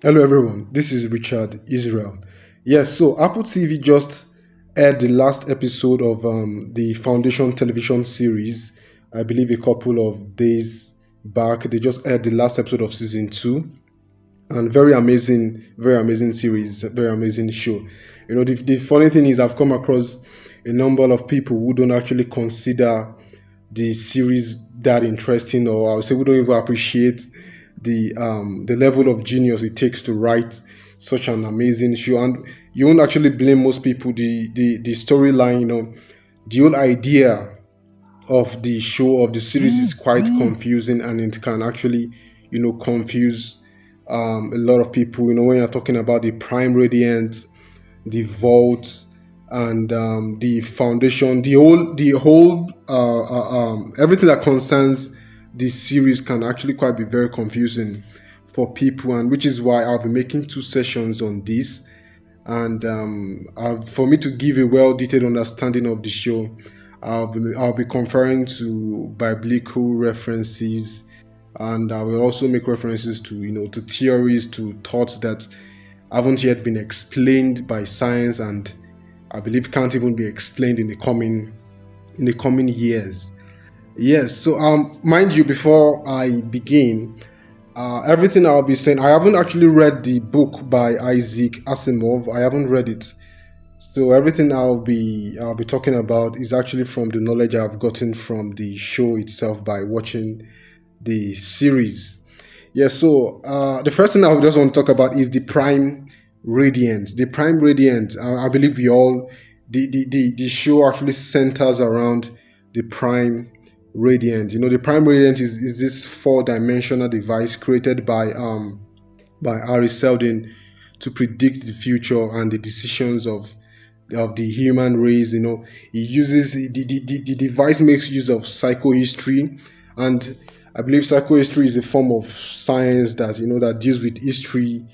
Hello, everyone. This is Richard Israel. Yes, so Apple TV just aired the last episode of the Foundation television series. I believe a couple of days back. They just aired the last episode of season two, and very amazing series, very amazing show. The funny thing is, I've come across a number of people who don't actually consider the series that interesting, or I would say we don't even appreciate the level of genius it takes to write such an amazing show. And you won't actually blame most people. The storyline, the whole idea of the show of the series is quite confusing, and it can actually confuse a lot of people. When you're talking about the prime radiant, the vault, and the foundation, the whole everything that concerns this series can actually quite be very confusing for people, and which is why I'll be making two sessions on this. And for me to give a well detailed understanding of the show, I'll be conferring to biblical references, and I will also make references to to theories, to thoughts that haven't yet been explained by science, and I believe can't even be explained in the coming years. Yes, so mind you, before I begin, everything I'll be saying, I haven't actually read the book by Isaac Asimov. I haven't read it, so everything I'll be talking about is actually from the knowledge I've gotten from the show itself by watching the series. Yes, so the first thing I just want to talk about is the prime radiant. The prime radiant, I believe we all, the show actually centers around the prime radiant. The prime radiant is this four-dimensional device created by Ari Seldon to predict the future and the decisions of the human race. It uses the device makes use of psychohistory, and I believe psychohistory is a form of science that deals with history,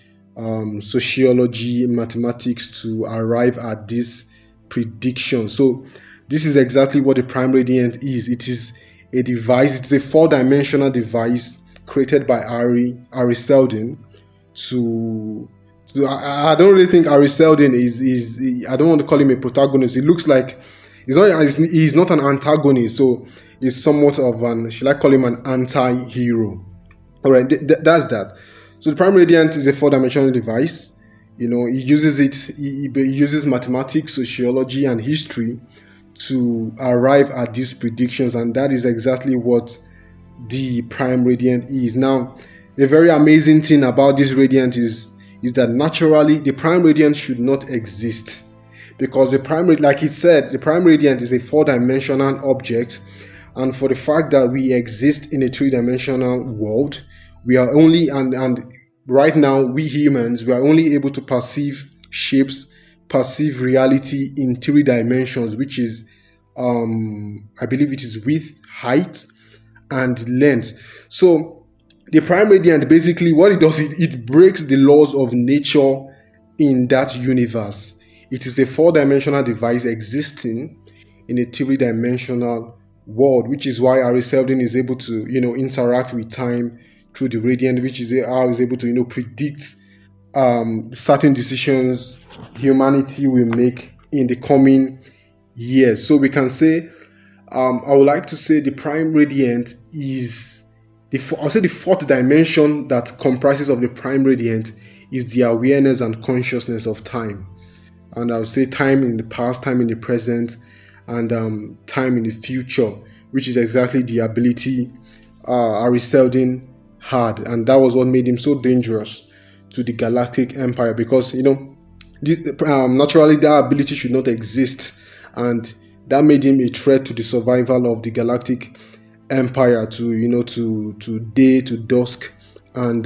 sociology, mathematics to arrive at this prediction. So this is exactly what the prime radiant is. It is a device. It's a four-dimensional device created by Ari Seldon to I don't really think Ari Seldon is I don't want to call him a protagonist. It looks like he's not an antagonist, so he's somewhat of an, should I call him an anti-hero? All right, that's that. So the prime radiant is a four-dimensional device. He uses mathematics, sociology, and history to arrive at these predictions, and that is exactly what the prime radiant is. Now, a very amazing thing about this radiant is that naturally the prime radiant should not exist, because like he said, the prime radiant is a four-dimensional object, and for the fact that we exist in a three-dimensional world, we are only and right now we humans, we are only able to perceive shapes, perceive reality in three dimensions, which is I believe it is width, height, and length. So the prime radiant, basically what it does, it breaks the laws of nature in that universe. It is a four-dimensional device existing in a three-dimensional world, which is why Ari Seldon is able to interact with time through the radiant, which is how he's able to predict certain decisions humanity will make in the coming years. So we can say, I would like to say the prime radiant is I'll say the fourth dimension that comprises of the prime radiant is the awareness and consciousness of time. And I would say time in the past, time in the present, and time in the future, which is exactly the ability Ari Seldon had, and that was what made him so dangerous to the Galactic Empire, because naturally that ability should not exist, and that made him a threat to the survival of the Galactic Empire, to day, to dusk, and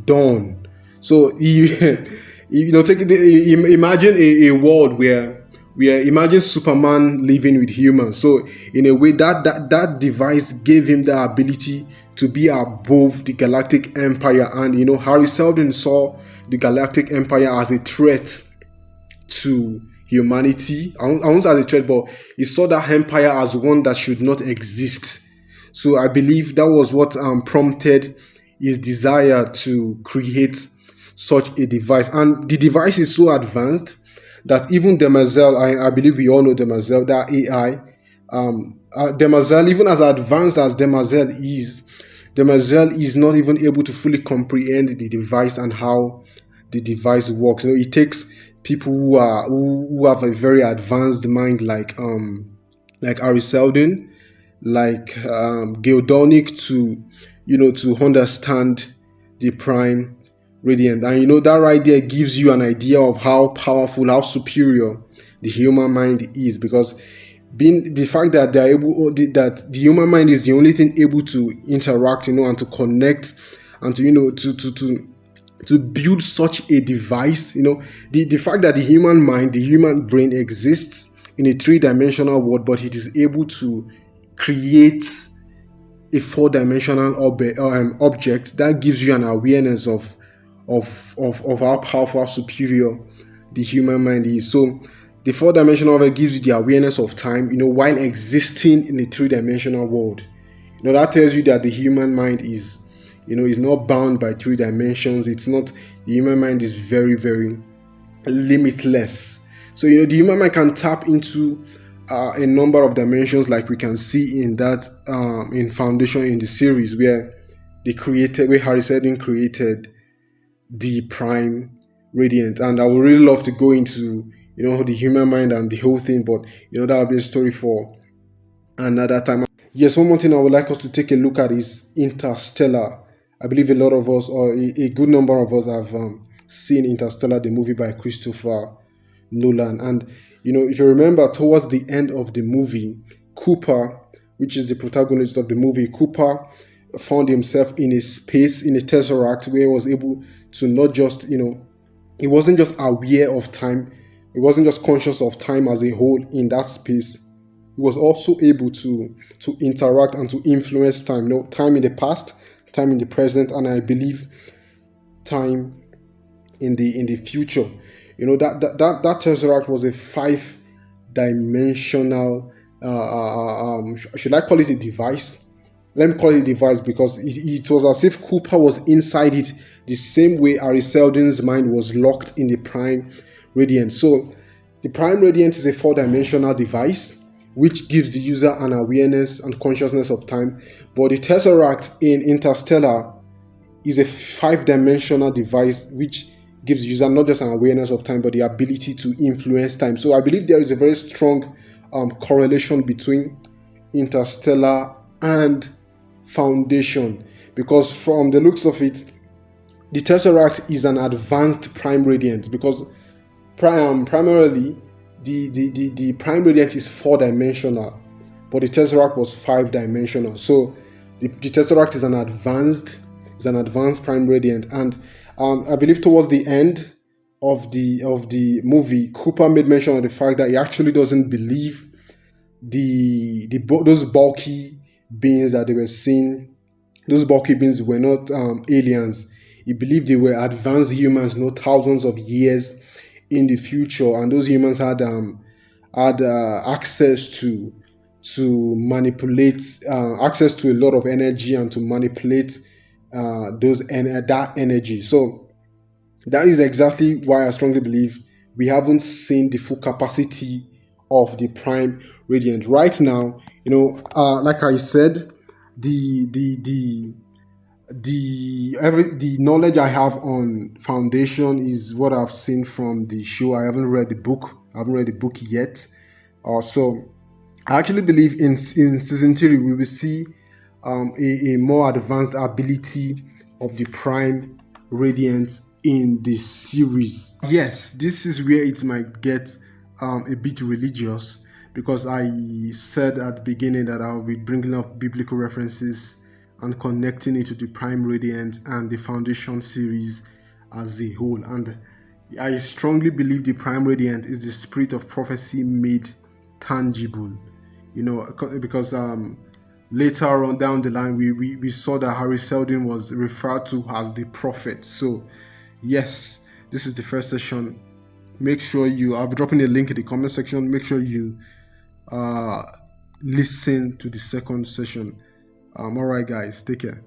dawn. So imagine a world where imagine Superman living with humans. So in a way, that device gave him the ability to be above the Galactic Empire, and Harry Seldon saw the Galactic Empire as a threat to humanity. I won't say as a threat, but he saw that empire as one that should not exist. So I believe that was what prompted his desire to create such a device. And the device is so advanced that even Demerzel, I believe we all know Demerzel, that AI, Demerzel, even as advanced as Demerzel is not even able to fully comprehend the device and how the device works. It takes people who have a very advanced mind, like Ari Seldon, like Geodonic, to to understand the prime radiant. And that right there gives you an idea of how powerful, how superior the human mind is, because being the fact that they're able that the human mind is the only thing able to interact, and to connect, and to to build such a device. The fact that the human mind, the human brain exists in a three-dimensional world, but it is able to create a four-dimensional object, that gives you an awareness of how powerful, how superior the human mind is. So the four-dimensional object gives you the awareness of time, while existing in a three-dimensional world. That tells you that the human mind is not bound by three dimensions. It's not The human mind is very, very limitless. So the human mind can tap into a number of dimensions, like we can see in that in Foundation, in the series where Harry Seldon created the prime radiant. And I would really love to go into the human mind and the whole thing, but that will be a story for another time. Yes, one more thing I would like us to take a look at is Interstellar. I believe a lot of us, or a good number of us, have seen Interstellar, the movie by Christopher Nolan. And if you remember, towards the end of the movie, Cooper, which is the protagonist of the movie, Cooper found himself in a space, in a Tesseract, where he was able to not just, he wasn't just aware of time, he wasn't just conscious of time as a whole in that space. He was also able to interact and to influence time. Time in the past, time in the present, and I believe time in the future. That Tesseract was a five-dimensional. Should I call it a device? Let me call it a device, because it was as if Cooper was inside it, the same way Ari Seldon's mind was locked in the prime radiant. So the prime radiant is a four-dimensional device which gives the user an awareness and consciousness of time. But the Tesseract in Interstellar is a five-dimensional device which gives the user not just an awareness of time, but the ability to influence time. So I believe there is a very strong correlation between Interstellar and Foundation, because from the looks of it, the Tesseract is an advanced prime radiant, because primarily the prime radiant is four-dimensional, but the Tesseract was five-dimensional. So the Tesseract is an advanced prime radiant. And I believe towards the end of the movie, Cooper made mention of the fact that he actually doesn't believe those bulky beings that they were seeing. Those bulky beings were not aliens. He believed they were advanced humans, thousands of years in the future, and those humans had access to manipulate, access to a lot of energy, and to manipulate that energy. So that is exactly why I strongly believe we haven't seen the full capacity of the prime radiant right now. Like I said, the knowledge I have on Foundation is what I've seen from the show. I haven't read the book. Yet. So I actually believe in season 3 we will see a more advanced ability of the prime radiant in the series. Yes, this is where it might get a bit religious, because I said at the beginning that I'll be bringing up biblical references and connecting it to the prime radiant and the Foundation series as a whole. And I strongly believe the prime radiant is the spirit of prophecy made tangible, because later on down the line we saw that Harry Seldon was referred to as the prophet. So yes, this is the first session. Make sure I'll be dropping a link in the comment section. Make sure you listen to the second session. All right, guys, take care.